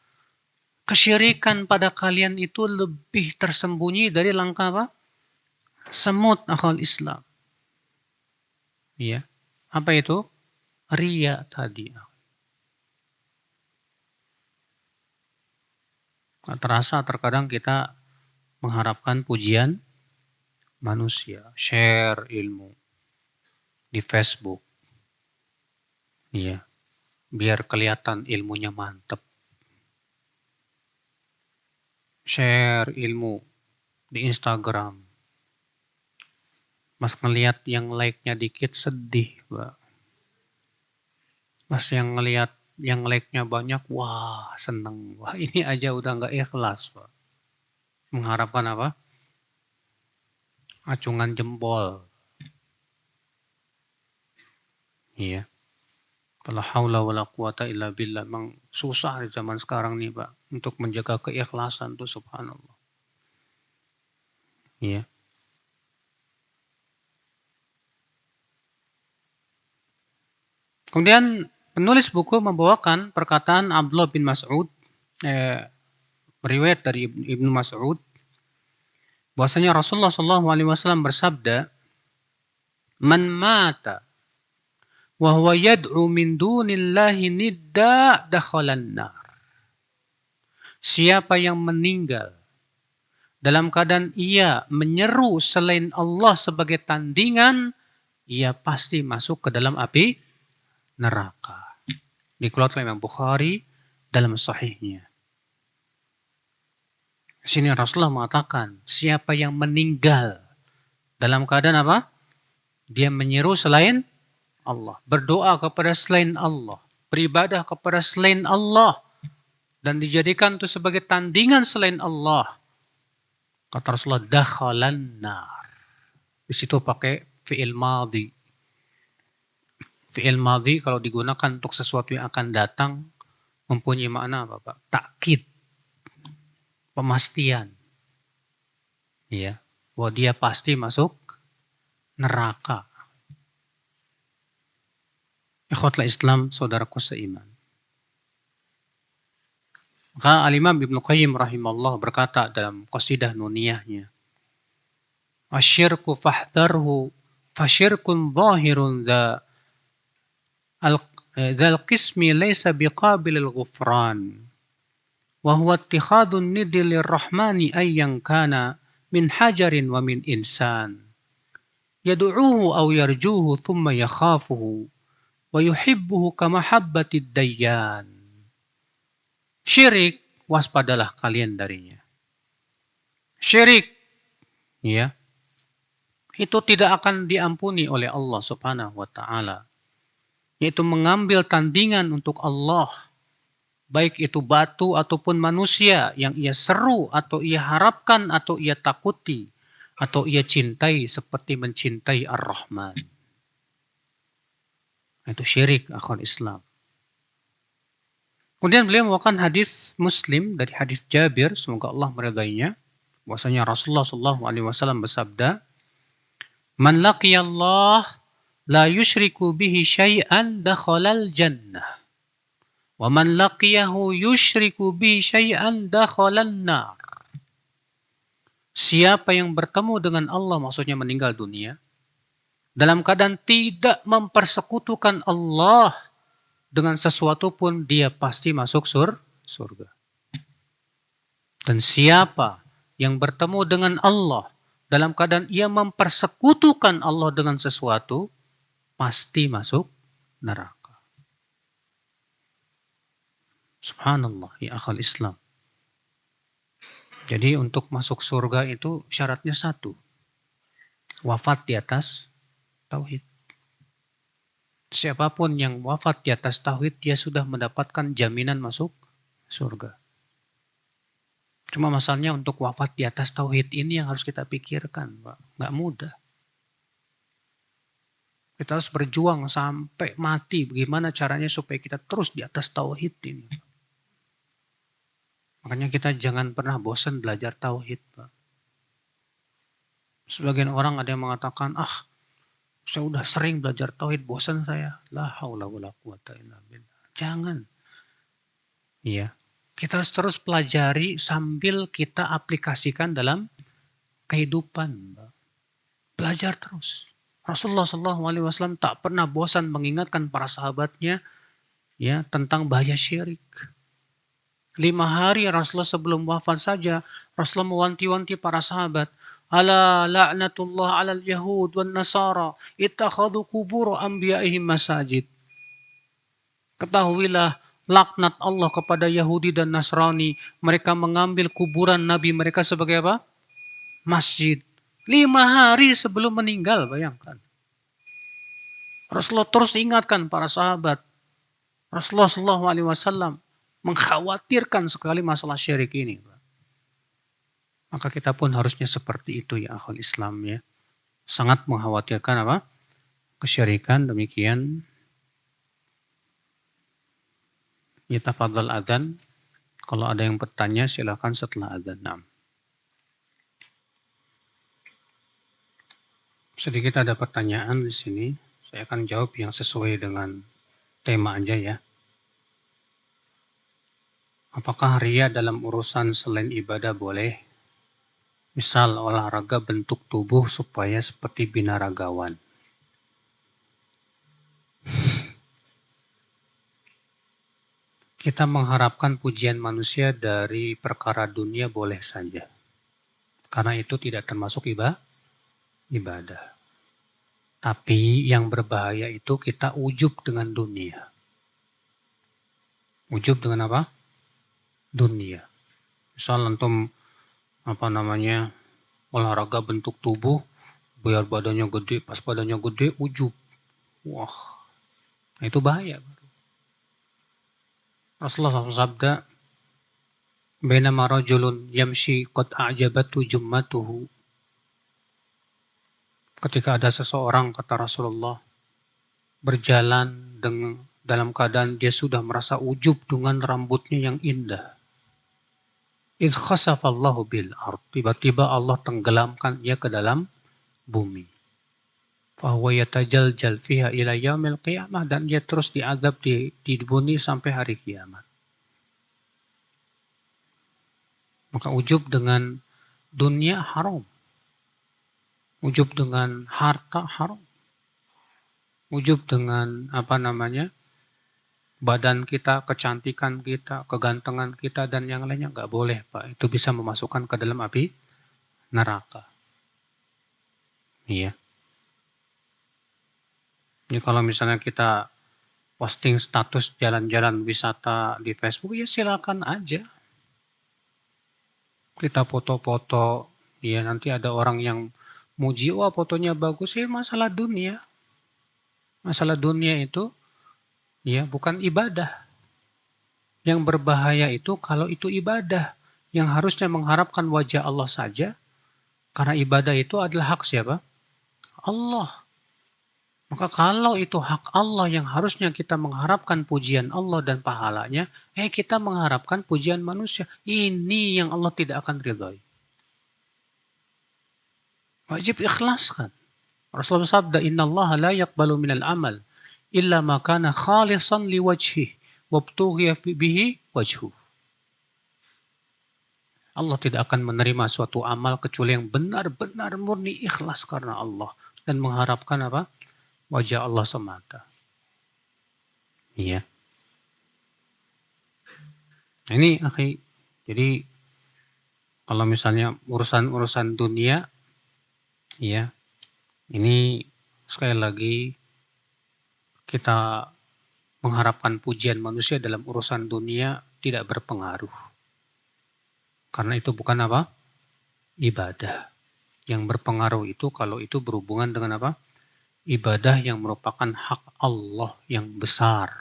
Kesyirikan pada kalian itu lebih tersembunyi dari langkah apa? Semut akhal Islam. Ya. Apa itu? Riya tadi. Terasa terkadang kita mengharapkan pujian manusia, share ilmu di Facebook. Iya. Biar kelihatan ilmunya mantep. Share ilmu di Instagram. Mas ngelihat yang like-nya dikit sedih, Pak. Mas yang ngelihat yang like-nya banyak, wah seneng. Wah ini aja udah nggak ikhlas, Pak. Mengharapkan apa? Acungan jempol. Iya. La haula wala quwata illa billah. Memang susah di zaman sekarang nih, Pak, untuk menjaga keikhlasan tuh, subhanallah. Iya. Kemudian penulis buku membawakan perkataan Abdullah bin Mas'ud, riwayat dari Ibnu Mas'ud, bahwasanya Rasulullah SAW bersabda, man mata wa huwa yad'u min dunillahi nidda dakhalan nar. Siapa yang meninggal dalam keadaan ia menyeru selain Allah sebagai tandingan, ia pasti masuk ke dalam api neraka. Dikeluarkan Imam Bukhari dalam sahihnya. Di sini Rasulullah mengatakan, siapa yang meninggal dalam keadaan apa? Dia menyeru selain Allah, berdoa kepada selain Allah, beribadah kepada selain Allah, dan dijadikan itu sebagai tandingan selain Allah. Kata Rasulullah, dakhalan nar. Di situ pakai fi'il madhi. Fi'il madhi kalau digunakan untuk sesuatu yang akan datang mempunyai makna apa, Pak? Takkid. Pemastian. Ya, bahwa dia pasti masuk neraka. Ikhwatul Islam, saudaraku seiman. Maka Al-Imam Ibnu Qayyim rahimahullah berkata dalam qasidah nuniyahnya, asyirku fahdharhu fasyirkun zahirun dzal qismi laysa biqabilil ghufran wa huwa ittikhadun niddi lirrahmani ayyan kana min hajarin wa min insan yad'uuhu aw yarjuhu thumma yakhafuhu wa yuhibbuhu kamahabbatid dayyan. Syirik, waspadalah kalian darinya. Syirik, ya, itu tidak akan diampuni oleh Allah Subhanahu wa taala. Yaitu mengambil tandingan untuk Allah, baik itu batu ataupun manusia yang ia seru atau ia harapkan atau ia takuti atau ia cintai seperti mencintai Ar-Rahman. Itu syirik, akhwat Islam. Kemudian beliau membawakan hadis Muslim dari hadis Jabir, semoga Allah meridainya, bahwasanya Rasulullah SAW bersabda, man laqiyallah la yusyriku bihi syai'an dakhalal jannah. Wa man laqiyahu yusyriku bihi syai'an dakhalan nar. Siapa yang bertemu dengan Allah, maksudnya meninggal dunia, dalam keadaan tidak mempersekutukan Allah dengan sesuatu pun, dia pasti masuk surga. Dan siapa yang bertemu dengan Allah dalam keadaan ia mempersekutukan Allah dengan sesuatu, pasti masuk neraka. Subhanallah, ya akhal Islam. Jadi untuk masuk surga itu syaratnya satu. Wafat di atas tauhid. Siapapun yang wafat di atas tauhid, dia sudah mendapatkan jaminan masuk surga. Cuma masalahnya untuk wafat di atas tauhid ini yang harus kita pikirkan, Pak. Nggak mudah. Kita harus berjuang sampai mati. Bagaimana caranya supaya kita terus di atas tauhid ini. Makanya kita jangan pernah bosan belajar tauhid, Pak. Sebagian orang ada yang mengatakan, saya udah sering belajar tauhid, bosan saya. La haula wala quwata illa billah. Jangan. Iya. Kita harus terus pelajari sambil kita aplikasikan dalam kehidupan. Belajar terus. Rasulullah SAW tak pernah bosan mengingatkan para sahabatnya ya tentang bahaya syirik. 5 hari Rasulullah sebelum wafat saja, Rasulullah mewanti-wanti para sahabat. Ala la'natullah alal yahud wan nasara ittakhadhu qubur anbiya'ihim masajid. Ketahuilah laknat Allah kepada Yahudi dan Nasrani. Mereka mengambil kuburan Nabi mereka sebagai apa? Masjid. 5 hari sebelum meninggal, bayangkan. Rasulullah terus ingatkan para sahabat. Rasulullah SAW mengkhawatirkan sekali masalah syirik ini. Maka kita pun harusnya seperti itu ya akhul Islam ya. Sangat mengkhawatirkan apa? Kesyirikan. Demikian. Ya tafadhal adzan. Kalau ada yang bertanya silakan setelah adzan. Sedikit ada pertanyaan di sini. Saya akan jawab yang sesuai dengan tema aja ya. Apakah ria dalam urusan selain ibadah boleh? Misal olahraga bentuk tubuh supaya seperti binaragawan. Kita mengharapkan pujian manusia dari perkara dunia boleh saja. Karena itu tidak termasuk ibadah. Tapi yang berbahaya itu kita ujub dengan dunia. Ujub dengan apa? Dunia. Misal antum olahraga bentuk tubuh, biar badannya gede, pas badannya gede ujub. Wah, itu bahaya. Rasulullah SAW sabda, "Bainama rajulun yamshi qad a'jabatu jummatuhu." Ketika ada seseorang, kata Rasulullah, berjalan dalam keadaan dia sudah merasa ujub dengan rambutnya yang indah. Idh khasafallahu bil ard. Tiba-tiba Allah tenggelamkan dia ke dalam bumi. Fahuwa yatajaljal fiha ila yaumil qiyamah, dan dia terus diazab di bumi sampai hari kiamat. Maka ujub dengan dunia haram. Ujub dengan harta haram. Ujub dengan badan kita, kecantikan kita, kegantengan kita, dan yang lainnya nggak boleh, Pak. Itu bisa memasukkan ke dalam api neraka. Iya. Jadi kalau misalnya kita posting status jalan-jalan wisata di Facebook, ya silakan aja. Kita foto-foto, ya nanti ada orang yang muji, wah fotonya bagus, ya masalah dunia. Masalah dunia itu, ya bukan ibadah. Yang berbahaya itu kalau itu ibadah. Yang harusnya mengharapkan wajah Allah saja, karena ibadah itu adalah hak siapa? Allah. Maka kalau itu hak Allah yang harusnya kita mengharapkan pujian Allah dan pahalanya, kita mengharapkan pujian manusia. Ini yang Allah tidak akan ridhai. Wajib ikhlaskan. Rasulullah sabda, "Innallaha la yaqbalu minal amal illa ma kana khalisan liwajhihi wabtughiya bihi wajhu." Allah tidak akan menerima suatu amal kecuali yang benar-benar murni ikhlas karena Allah dan mengharapkan apa? Wajah Allah semata. Iya. Nah, ini akhi. Jadi kalau misalnya urusan-urusan dunia, ya, ini sekali lagi kita mengharapkan pujian manusia dalam urusan dunia tidak berpengaruh. Karena itu bukan apa? Ibadah. Yang berpengaruh itu kalau itu berhubungan dengan apa? Ibadah yang merupakan hak Allah yang besar.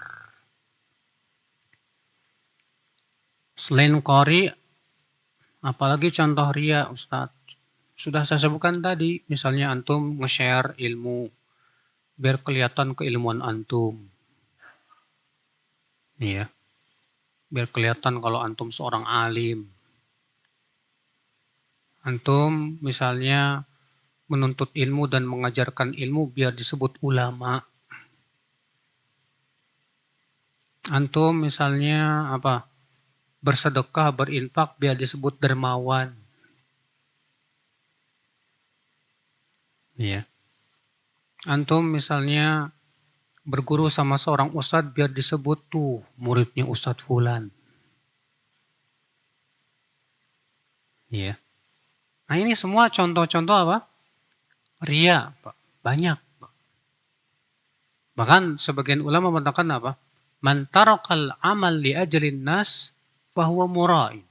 Selain qari, apalagi contoh ria, Ustaz. Sudah saya sebutkan tadi, misalnya antum nge-share ilmu, biar kelihatan keilmuan antum. Ya, biar kelihatan kalau antum seorang alim. Antum misalnya menuntut ilmu dan mengajarkan ilmu biar disebut ulama. Antum misalnya apa? Bersedekah, berinfak biar disebut dermawan. Ya. Antum misalnya berguru sama seorang ustadz biar disebut tuh muridnya Ustadz Fulan. Ya. Nah ini semua contoh-contoh apa? Ria, Pak. Banyak. Pak. Bahkan sebagian ulama mengatakan apa? Man tarakal amal li ajalin nas fahuwa mura'i.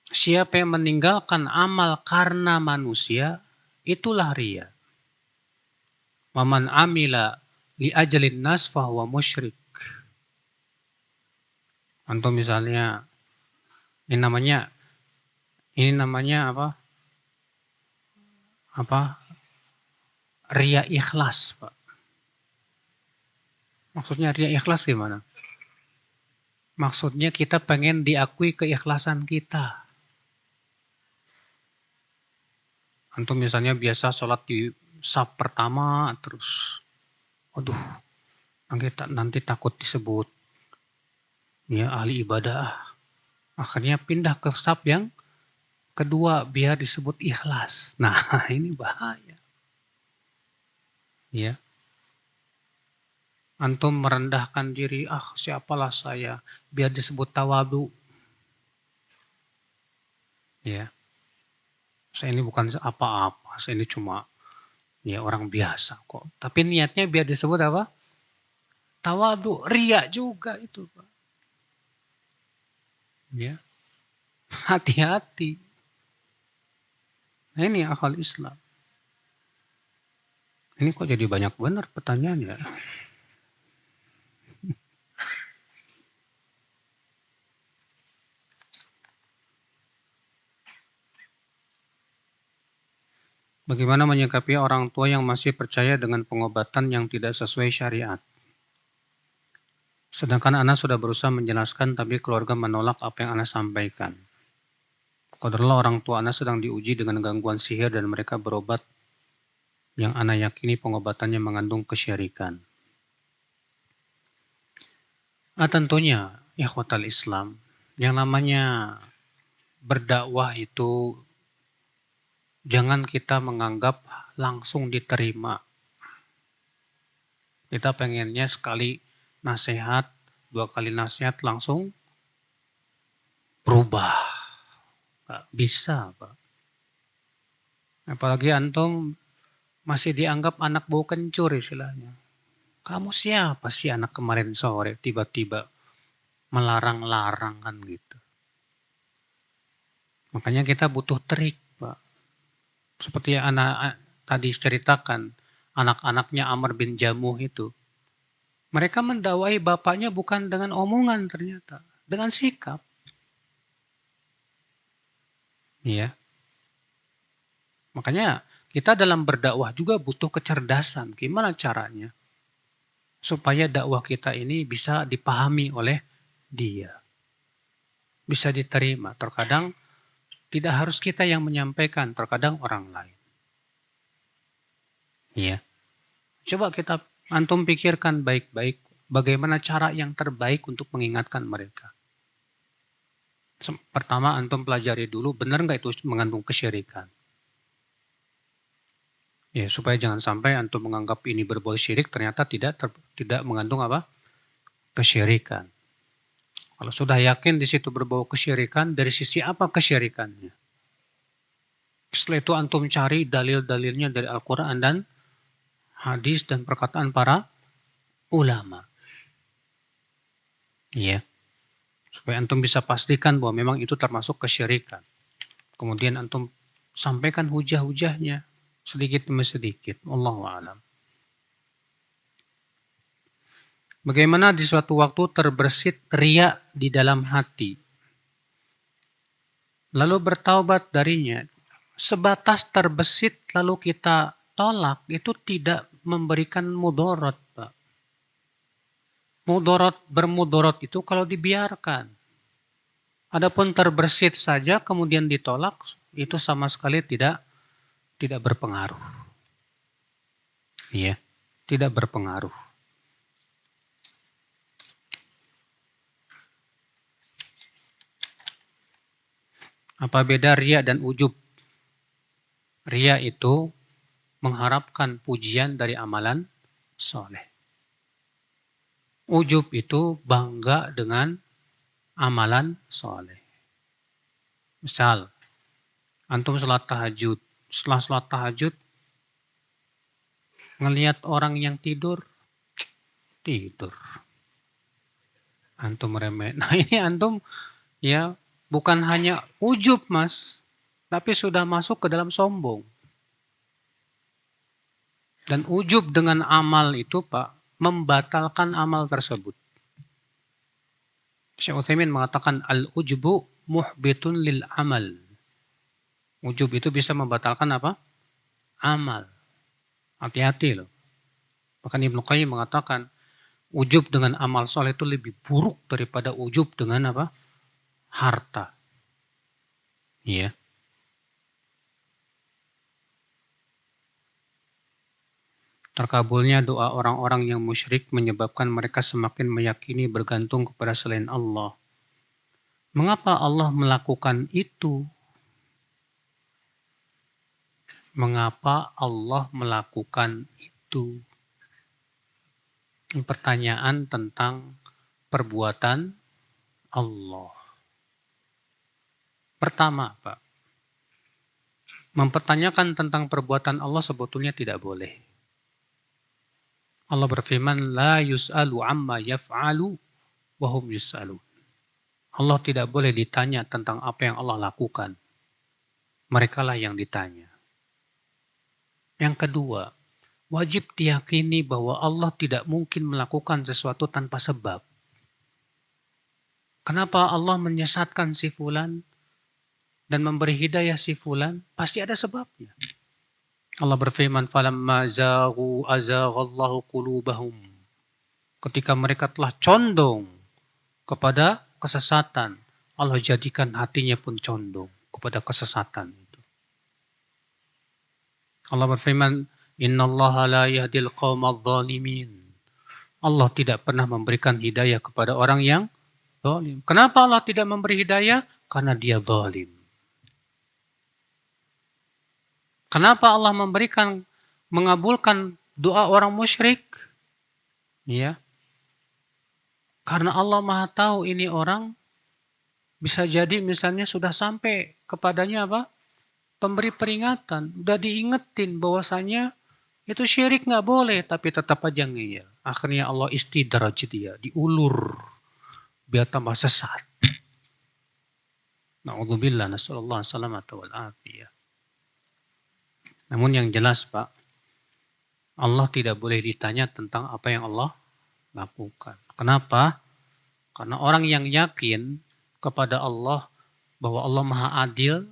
Siapa yang meninggalkan amal karena manusia, itulah ria. Waman amila li ajalin nas fahuwa musyrik. Antum misalnya ini namanya apa? Apa? Ria ikhlas, Pak. Maksudnya ria ikhlas gimana? Maksudnya kita pengen diakui keikhlasan kita. Antum misalnya biasa sholat di saf pertama terus, aduh, nanti takut disebut ya ahli ibadah. Akhirnya pindah ke saf yang kedua biar disebut ikhlas. Nah ini bahaya. Ya, antum merendahkan diri, siapalah saya, biar disebut tawadu. Ya, saya ini bukan apa-apa, saya ini cuma ya orang biasa kok. Tapi niatnya biar disebut apa? Tawadu, ria juga itu, Pak. Ya, hati-hati. Nah, ini akal Islam. Ini kok jadi banyak benar pertanyaannya. Bagaimana menyikapi orang tua yang masih percaya dengan pengobatan yang tidak sesuai syariat? Sedangkan anak sudah berusaha menjelaskan tapi keluarga menolak apa yang anak sampaikan. Qadarullah orang tua anak sedang diuji dengan gangguan sihir dan mereka berobat yang anak yakini pengobatannya mengandung kesyirikan. Tentunya, ikhwatal Islam, yang namanya berdakwah itu jangan kita menganggap langsung diterima. Kita pengennya sekali nasihat, 2 kali nasihat langsung berubah. Gak bisa, Pak. Apalagi antum masih dianggap anak bau kencur istilahnya. Kamu siapa sih anak kemarin sore tiba-tiba melarang-larang kan gitu. Makanya kita butuh trik, Pak. Seperti yang anak tadi ceritakan, anak-anaknya Amr bin Jamuh itu. Mereka mendakwai bapaknya bukan dengan omongan ternyata, dengan sikap. Iya. Makanya kita dalam berdakwah juga butuh kecerdasan. Gimana caranya? Supaya dakwah kita ini bisa dipahami oleh dia. Bisa diterima. Terkadang tidak harus kita yang menyampaikan, terkadang orang lain. Ya. Coba antum pikirkan baik-baik bagaimana cara yang terbaik untuk mengingatkan mereka. Pertama antum pelajari dulu benar nggak itu mengandung kesyirikan. Ya, supaya jangan sampai antum menganggap ini berbau syirik ternyata tidak mengandung apa? Kesyirikan. Kalau sudah yakin di situ berbau kesyirikan, dari sisi apa kesyirikannya? Setelah itu antum cari dalil-dalilnya dari Al-Quran dan hadis dan perkataan para ulama. Ya, supaya antum bisa pastikan bahwa memang itu termasuk kesyirikan. Kemudian antum sampaikan hujah-hujahnya sedikit demi sedikit. Wallahu a'lam. Bagaimana di suatu waktu terbersit riya di dalam hati, lalu bertaubat darinya. Sebatas terbesit lalu kita tolak, itu tidak memberikan mudarat, Pak. Bermudarat itu kalau dibiarkan. Adapun terbersit saja kemudian ditolak, itu sama sekali tidak berpengaruh. Iya, tidak berpengaruh. Apa beda riya dan ujub? Riya itu mengharapkan pujian dari amalan soleh. Ujub itu bangga dengan amalan soleh. Misal, antum sholat tahajud. Setelah sholat tahajud, ngelihat orang yang tidur. Antum remeh. Nah ini antum ya bukan hanya ujub mas, tapi sudah masuk ke dalam sombong. Dan ujub dengan amal itu Pak, membatalkan amal tersebut. Syekh Utsaimin mengatakan al-ujbu muhbitun lil amal. Ujub itu bisa membatalkan apa? Amal. Hati-hati loh. Bahkan Ibnu Qayyim mengatakan ujub dengan amal soleh itu lebih buruk daripada ujub dengan apa? Harta. Iya. Terkabulnya doa orang-orang yang musyrik menyebabkan mereka semakin meyakini bergantung kepada selain Allah. Mengapa Allah melakukan itu? Mengapa Allah melakukan itu? Pertanyaan tentang perbuatan Allah. Pertama, Pak, mempertanyakan tentang perbuatan Allah sebetulnya tidak boleh. Allah berfirman, la yus'alu amma yaf'alu wa hum yus'alun. Allah tidak boleh ditanya tentang apa yang Allah lakukan. Merekalah yang ditanya. Yang kedua, wajib diyakini bahwa Allah tidak mungkin melakukan sesuatu tanpa sebab. Kenapa Allah menyesatkan si fulan dan memberi hidayah si fulan? Pasti ada sebabnya. Allah berfirman, "Falamma zaghu azaghallahu qulubahum." Ketika mereka telah condong kepada kesesatan, Allah jadikan hatinya pun condong kepada kesesatan itu. Allah berfirman, "Innallaha la yahdil qaumadh dhalimin." Allah tidak pernah memberikan hidayah kepada orang yang zalim. Kenapa Allah tidak memberi hidayah? Karena dia zalim. Kenapa Allah mengabulkan doa orang musyrik? Ya. Karena Allah Maha tahu ini orang bisa jadi misalnya sudah sampai kepadanya apa? Pemberi peringatan, udah diingetin bahwasanya itu syirik nggak boleh, tapi tetap aja ngeyel. Akhirnya Allah istidraj dia, diulur biar tambah sesat. Na'udzubillah, nasallallahu salamata wal afiyah. Namun yang jelas Pak, Allah tidak boleh ditanya tentang apa yang Allah lakukan. Kenapa? Karena orang yang yakin kepada Allah bahwa Allah Maha Adil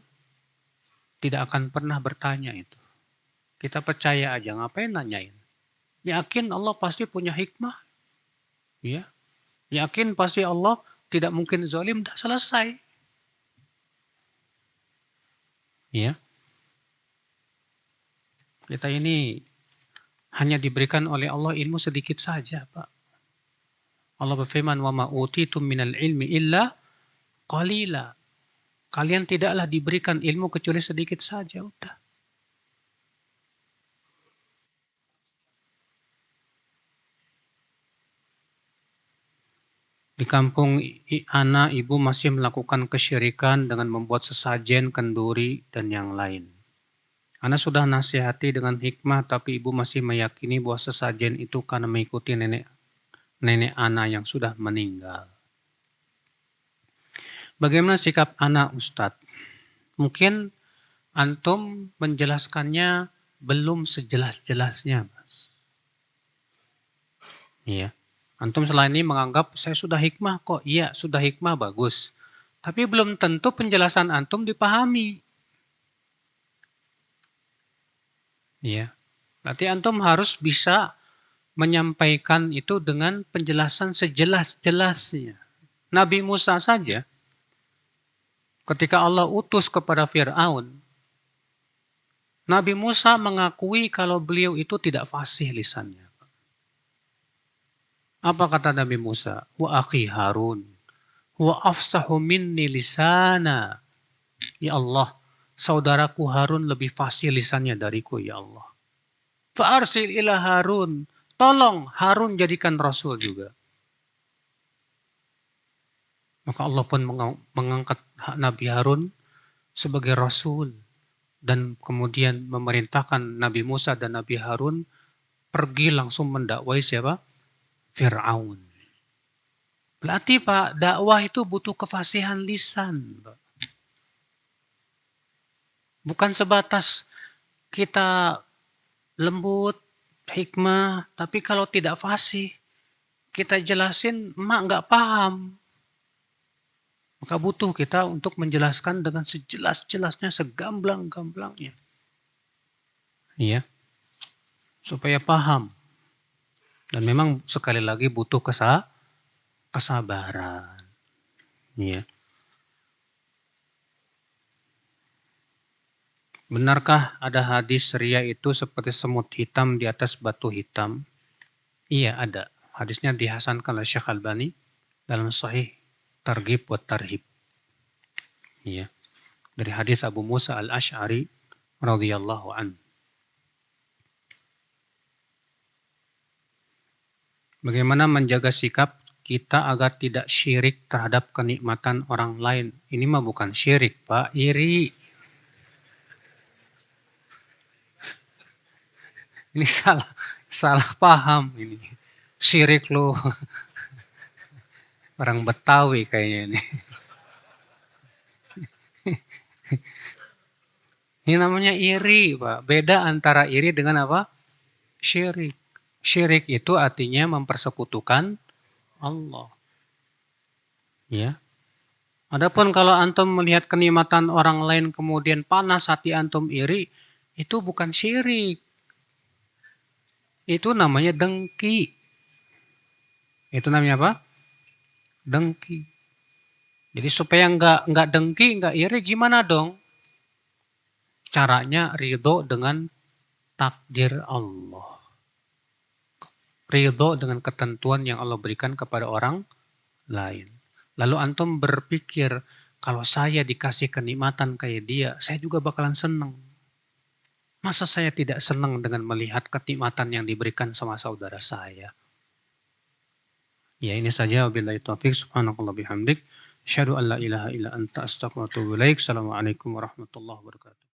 tidak akan pernah bertanya itu. Kita percaya aja, ngapain nanyain? Yakin Allah pasti punya hikmah. Ya. Yakin pasti Allah tidak mungkin zalim, dah selesai. Ya. Kita ini hanya diberikan oleh Allah ilmu sedikit saja, Pak. Allah berfirman, "Wa ma utitum minal ilmi illa qalila." Kalian tidaklah diberikan ilmu kecuali sedikit saja, udah. Di kampung anak ibu masih melakukan kesyirikan dengan membuat sesajen, kenduri, dan yang lain. Anak sudah nasihati dengan hikmah, tapi ibu masih meyakini bahwa sesajen itu karena mengikuti nenek anak yang sudah meninggal. Bagaimana sikap anak, Ustadz? Mungkin antum menjelaskannya belum sejelas-jelasnya, Mas. Iya. Antum selama ini menganggap saya sudah hikmah kok. Iya, sudah hikmah bagus. Tapi belum tentu penjelasan antum dipahami. Iya. Berarti antum harus bisa menyampaikan itu dengan penjelasan sejelas-jelasnya. Nabi Musa saja, ketika Allah utus kepada Fir'aun, Nabi Musa mengakui kalau beliau itu tidak fasih lisannya. Apa kata Nabi Musa? Wa akhi Harun, wa afsahu minni lisana. Ya Allah, saudaraku Harun lebih fasih lisannya dariku, ya Allah. Fa'arsil ila Harun. Tolong Harun jadikan Rasul juga. Maka Allah pun mengangkat Nabi Harun sebagai Rasul. Dan kemudian memerintahkan Nabi Musa dan Nabi Harun pergi langsung mendakwai siapa? Fir'aun. Berarti Pak, dakwah itu butuh kefasihan lisan. Pak. Bukan sebatas kita lembut, hikmah, tapi kalau tidak fasih, kita jelasin, emak nggak paham. Maka butuh kita untuk menjelaskan dengan sejelas-jelasnya, segamblang-gamblangnya. Iya, supaya paham. Dan memang sekali lagi butuh kesabaran. Iya. Benarkah ada hadis ria itu seperti semut hitam di atas batu hitam? Iya, ada. Hadisnya dihasankan oleh Syekh Albani dalam Sahih Targhib wa Tarhib. Iya. Dari hadis Abu Musa al-Ash'ari radhiyallahu an. Bagaimana menjaga sikap kita agar tidak syirik terhadap kenikmatan orang lain? Ini mah bukan syirik, Pak, iri. Ini salah paham ini. Syirik lo. Orang Betawi kayaknya ini. Ini namanya iri, Pak. Beda antara iri dengan apa? Syirik. Syirik itu artinya mempersekutukan Allah. Ya. Adapun kalau antum melihat kenikmatan orang lain kemudian panas hati antum iri, itu bukan syirik. Itu namanya dengki. Itu namanya apa? Dengki. Jadi supaya nggak dengki, nggak iri, gimana dong? Caranya ridho dengan takdir Allah. Ridho dengan ketentuan yang Allah berikan kepada orang lain. Lalu antum berpikir, kalau saya dikasih kenikmatan kayak dia, saya juga bakalan senang. Masa saya tidak senang dengan melihat kenikmatan yang diberikan sama saudara saya? Ya ini saja, wabillahi taufiq, subhanakallah bihamdik. Asyhadu an la ilaha illa anta astaghfiruka wa atubu ilaik. Assalamualaikum warahmatullahi wabarakatuh.